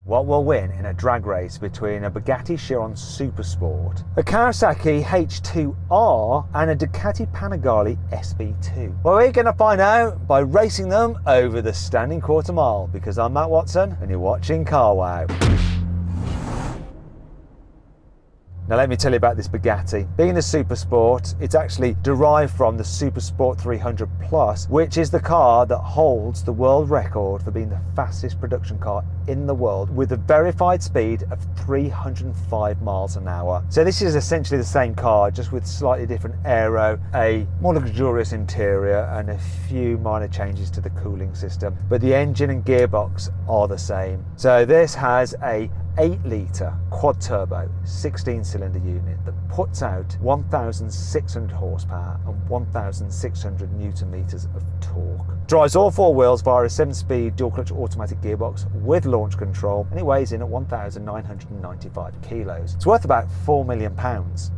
What will win in a drag race between a Bugatti Chiron Supersport, a Kawasaki H2R and a Ducati Panigale SP2? Well, we're going to find out by racing them over the standing quarter mile, because I'm Matt Watson and you're watching CARWOW. Now let me tell you about this Bugatti. Being the Supersport, it's actually derived from the Supersport 300 Plus, which is the car that holds the world record for being the fastest production car in the world, with a verified speed of 305 miles an hour. So this is essentially the same car, just with slightly different aero, a more luxurious interior and a few minor changes to the cooling system. But the engine and gearbox are the same. So this has a 8-litre quad turbo 16-cylinder unit that puts out 1,600 horsepower and 1,600 newton meters of torque. Drives all four wheels via a 7-speed dual clutch automatic gearbox with launch control, and it weighs in at 1,995 kilos. It's worth about £4 million.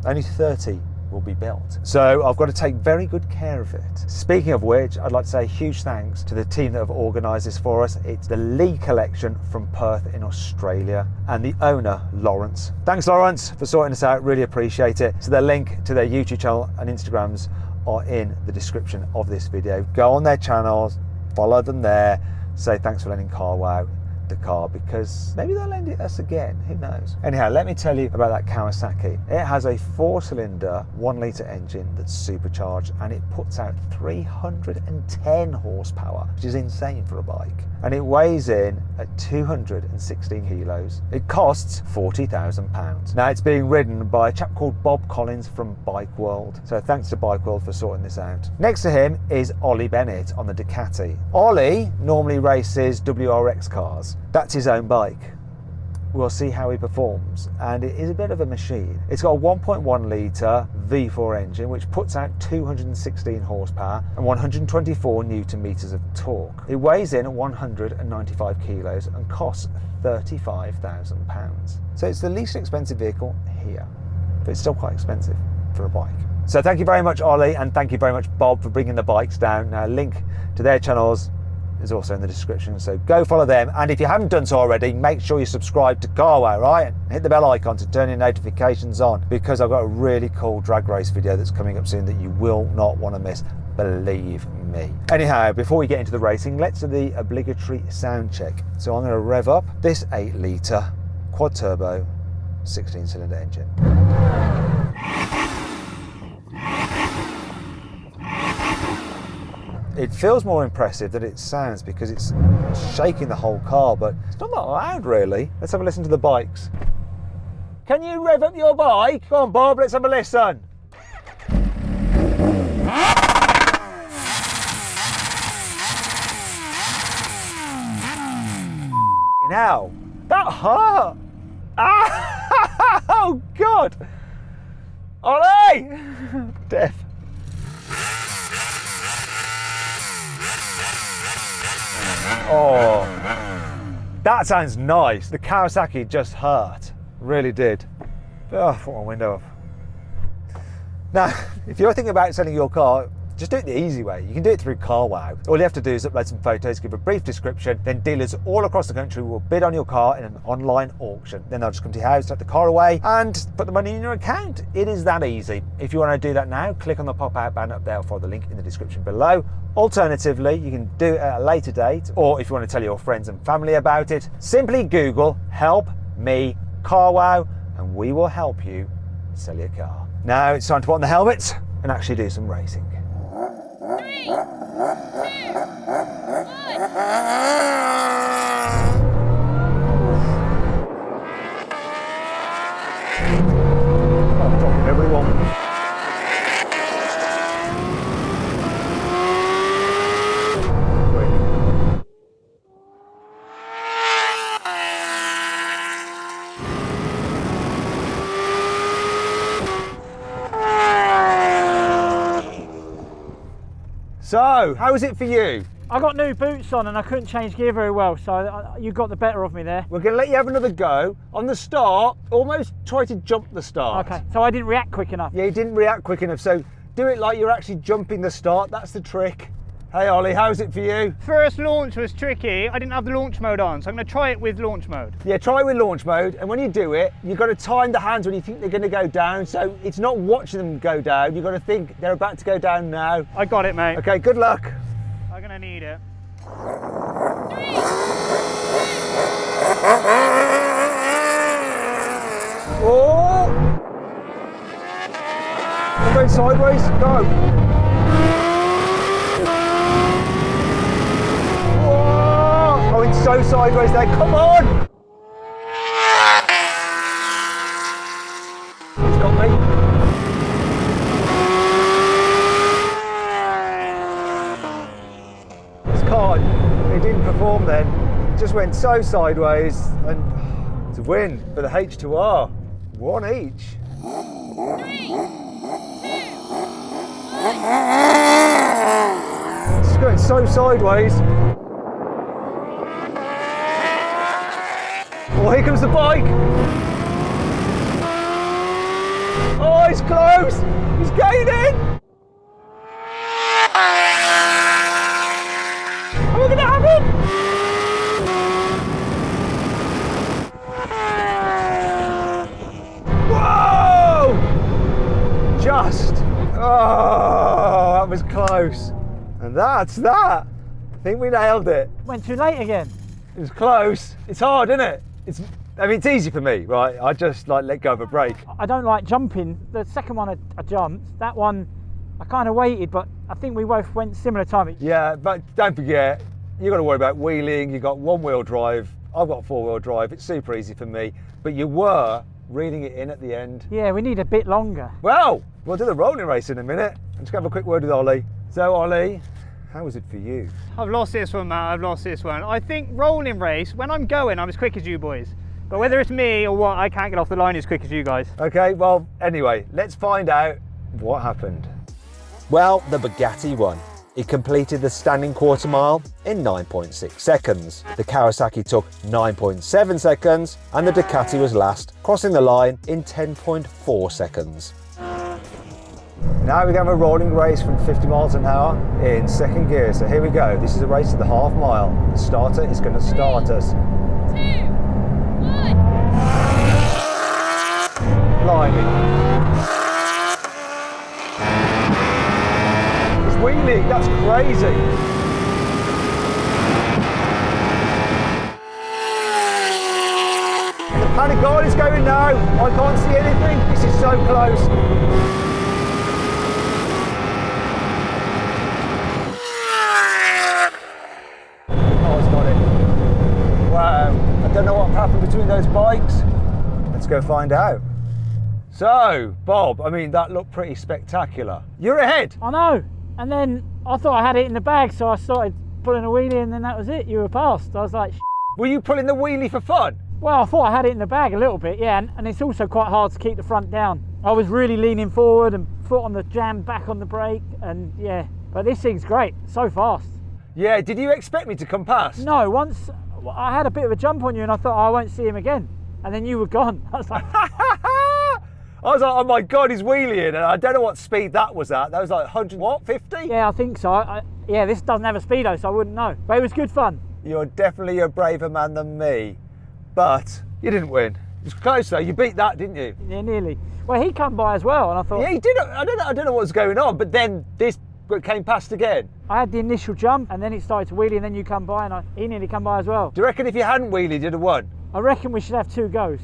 Only 30 will be built. So I've got to take very good care of it. Speaking of which, I'd like to say a huge thanks to the team that have organised this for us. It's the Lee Collection from Perth in Australia and the owner, Lawrence. Thanks, Lawrence, for sorting this out. Really appreciate it. So the link to their YouTube channel and Instagrams are in the description of this video. Go on their channels, follow them there, say thanks for lending CARWOW the car, because maybe they'll lend it us again, who knows. Anyhow, let me tell you about that Kawasaki. It has a 4-cylinder 1-litre engine that's supercharged, and it puts out 310 horsepower, which is insane for a bike, and it weighs in at 216 kilos. It costs £40,000. Now it's being ridden by a chap called Bob Collins from Bike World, so thanks to Bike World for sorting this out. Next to him is Ollie Bennett on the Ducati. Ollie normally races WRX cars. That's his own bike. We'll see how he performs, and it is a bit of a machine. It's got a 1.1 litre V4 engine which puts out 216 horsepower and 124 newton meters of torque. It weighs in at 195 kilos and costs £35,000. So it's the least expensive vehicle here, but it's still quite expensive for a bike. So thank you very much, Ollie, and thank you very much, Bob, for bringing the bikes down. Now, a link to their channels is also in the description, so go follow them. And if you haven't done so already, make sure you subscribe to CARWOW, right? And hit the bell icon to turn your notifications on, because I've got a really cool drag race video that's coming up soon that you will not want to miss, believe me. Anyhow, before we get into the racing, let's do the obligatory sound check. So I'm going to rev up this 8-litre quad turbo 16-cylinder engine. It feels more impressive than it sounds because it's shaking the whole car, but it's not that loud really. Let's have a listen to the bikes. Can you rev up your bike? Come on, Bob, let's have a listen. Now, that hurt. Ah! Oh God! Ollie! Death. Oh, that sounds nice. The Kawasaki just hurt, really did. Oh, put my window up. Now, if you're thinking about selling your car, just do it the easy way. You can do it through CARWOW. All you have to do is upload some photos, give a brief description, then dealers all across the country will bid on your car in an online auction. Then they'll just come to your house, take the car away, and put the money in your account. It is that easy. If you want to do that now, click on the pop-out banner up there or follow the link in the description below. Alternatively, you can do it at a later date, or if you want to tell your friends and family about it, simply Google "Help Me CARWOW" and we will help you sell your car. Now it's time to put on the helmets and actually do some racing. 3, 2, 1. I'm dropping everyone. So, how was it for you? I got new boots on and I couldn't change gear very well, so you got the better of me there. We're going to let you have another go. On the start, almost try to jump the start. Okay, so I didn't react quick enough. Yeah, you didn't react quick enough, so do it like you're actually jumping the start. That's the trick. Hey Ollie, how's it for you? First launch was tricky. I didn't have the launch mode on, so I'm going to try it with launch mode. Yeah, try it with launch mode, and when you do it, you've got to time the hands when you think they're going to go down, so it's not watching them go down, you've got to think they're about to go down now. I got it, mate. Okay, good luck. I'm going to need it. Oh! I'm going sideways, go. Whoa! Oh, it's so sideways there, come on! It's got me. This car, it didn't perform then. It just went so sideways, and to win for the H2R. One each. 3, 2, 1. It's going so sideways. Oh, here comes the bike. Oh, he's close. He's gaining. Are we going to have him? Whoa! Just. Oh, that was close. And that's that. I think we nailed it. Went too late again. It was close. It's hard, isn't it? I mean, it's easy for me, right? I just like let go of a brake. I don't like jumping. The second one I jumped. That one I kind of waited, but I think we both went similar time. Yeah, but don't forget, you got to worry about wheeling. You got one-wheel drive. I've got four-wheel drive. It's super easy for me. But you were reeling it in at the end. Yeah, we need a bit longer. Well, we'll do the rolling race in a minute. I'm just going to have a quick word with Ollie. So, Ollie, how was it for you? I've lost this one, Matt. I've lost this one. I think rolling race, when I'm going, I'm as quick as you boys. But whether it's me or what, I can't get off the line as quick as you guys. Okay, well, anyway, let's find out what happened. Well, the Bugatti won. It completed the standing quarter mile in 9.6 seconds. The Kawasaki took 9.7 seconds, and the Ducati was last, crossing the line in 10.4 seconds. Now we're going to have a rolling race from 50 miles an hour in second gear. So here we go. This is a race to the half mile. The starter is going to start us. 2, 1. Blimey. It's wheeling, that's crazy. The Panigale is going now. I can't see anything. This is so close. I don't know what happened between those bikes. Let's go find out. So, Bob, I mean, that looked pretty spectacular. You're ahead. I know. And then I thought I had it in the bag, so I started pulling a wheelie, and then that was it. You were past. I was like, Were you pulling the wheelie for fun? well, I thought I had it in the bag a little bit, yeah. And it's also quite hard to keep the front down. I was really leaning forward and foot on the jam, back on the brake, and yeah. But this thing's great, so fast. Yeah, did you expect me to come past? No, once I had a bit of a jump on you, and I thought, oh, I won't see him again. And then you were gone. I was like, I was like, oh my God, he's wheeling, and I don't know what speed that was at. That was like 100, what, 50? yeah, I think so. Yeah, this doesn't have a speedo, so I wouldn't know. But it was good fun. You're definitely a braver man than me, but you didn't win. It was close though, you beat that, didn't you? Yeah, nearly. Well, he come by as well, and I thought, Yeah, he did. I don't know what was going on, but then this came past again. I had the initial jump, and then it started to wheelie, and then you come by, and he nearly come by as well. Do you reckon if you hadn't wheelied, you'd have won? I reckon we should have 2 goes.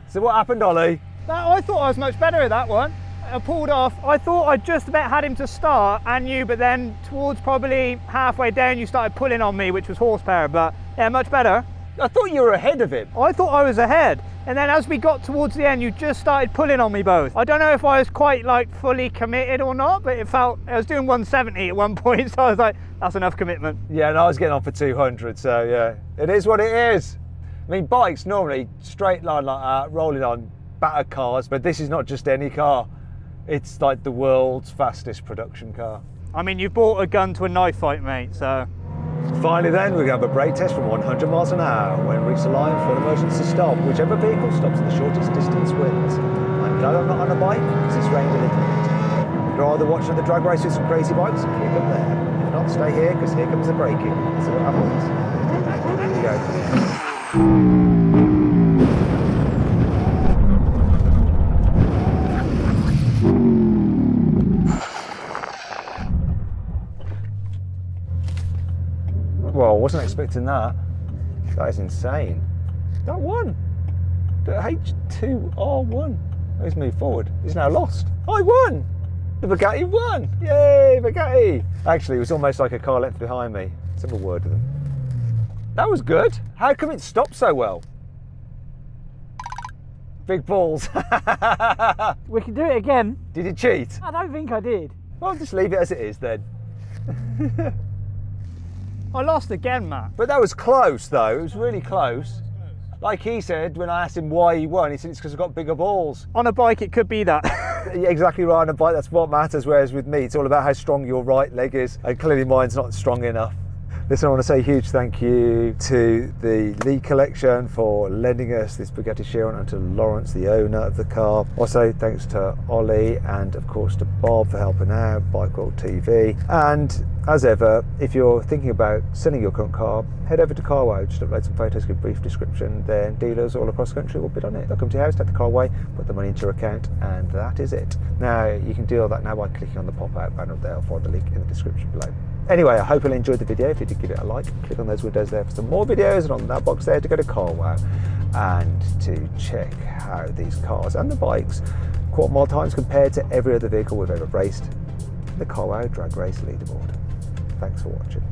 So what happened, Ollie? I thought I was much better at that one. I pulled off. I thought I just about had him to start and you, but then towards probably halfway down you started pulling on me, which was horsepower, but yeah, much better. I thought you were ahead of him. I thought I was ahead, and then as we got towards the end you just started pulling on me both. I don't know if I was quite like fully committed or not, but it felt, I was doing 170 at one point, so I was like, that's enough commitment. Yeah, and I was getting on for 200, so yeah, it is what it is. I mean, bikes normally straight line like that, rolling on battered cars, but this is not just any car. It's like the world's fastest production car. I mean, you brought a gun to a knife fight, mate, so. Finally then, we're going to have a brake test from 100 miles an hour. When we reach the line, full emergency stop. Whichever vehicle stops in the shortest distance wins. I'm glad I'm not on a bike, because it's rained a little bit. I'd rather watch another drag race with some crazy bikes, click up there. If not, stay here, because here comes the braking. Let's see what happens. There you go. Well, I wasn't expecting that. That is insane. That won. The H2R won. He's moved forward. He's now lost. I won. The Bugatti won. Yay, Bugatti. Actually, it was almost like a car length behind me. Let's have a word with them. That was good. How come it stopped so well? Big balls. We can do it again. Did it cheat? I don't think I did. Well, just leave it as it is then. I lost again, Matt. But that was close though, it was really close. Like he said, when I asked him why he won, he said it's because I've got bigger balls. On a bike, it could be that. Yeah, exactly right, on a bike, that's what matters, whereas with me, it's all about how strong your right leg is, and clearly mine's not strong enough. Listen, I want to say a huge thank you to the Lee Collection for lending us this Bugatti Chiron, and to Lawrence, the owner of the car. Also, thanks to Ollie, and of course to Bob for helping out, Bike World TV. And as ever, if you're thinking about selling your current car, head over to CARWOW, just upload some photos, give a brief description, then dealers all across the country will bid on it. They'll come to your house, take the car away, put the money into your account, and that is it. Now, you can do all that now by clicking on the pop-out banner there, or find the link in the description below. Anyway, I hope you enjoyed the video. If you did, give it a like, click on those windows there for some more videos, and on that box there to go to CARWOW and to check how these cars and the bikes quarter-mile times compared to every other vehicle we've ever raced. The CARWOW Drag Race Leaderboard. Thanks for watching.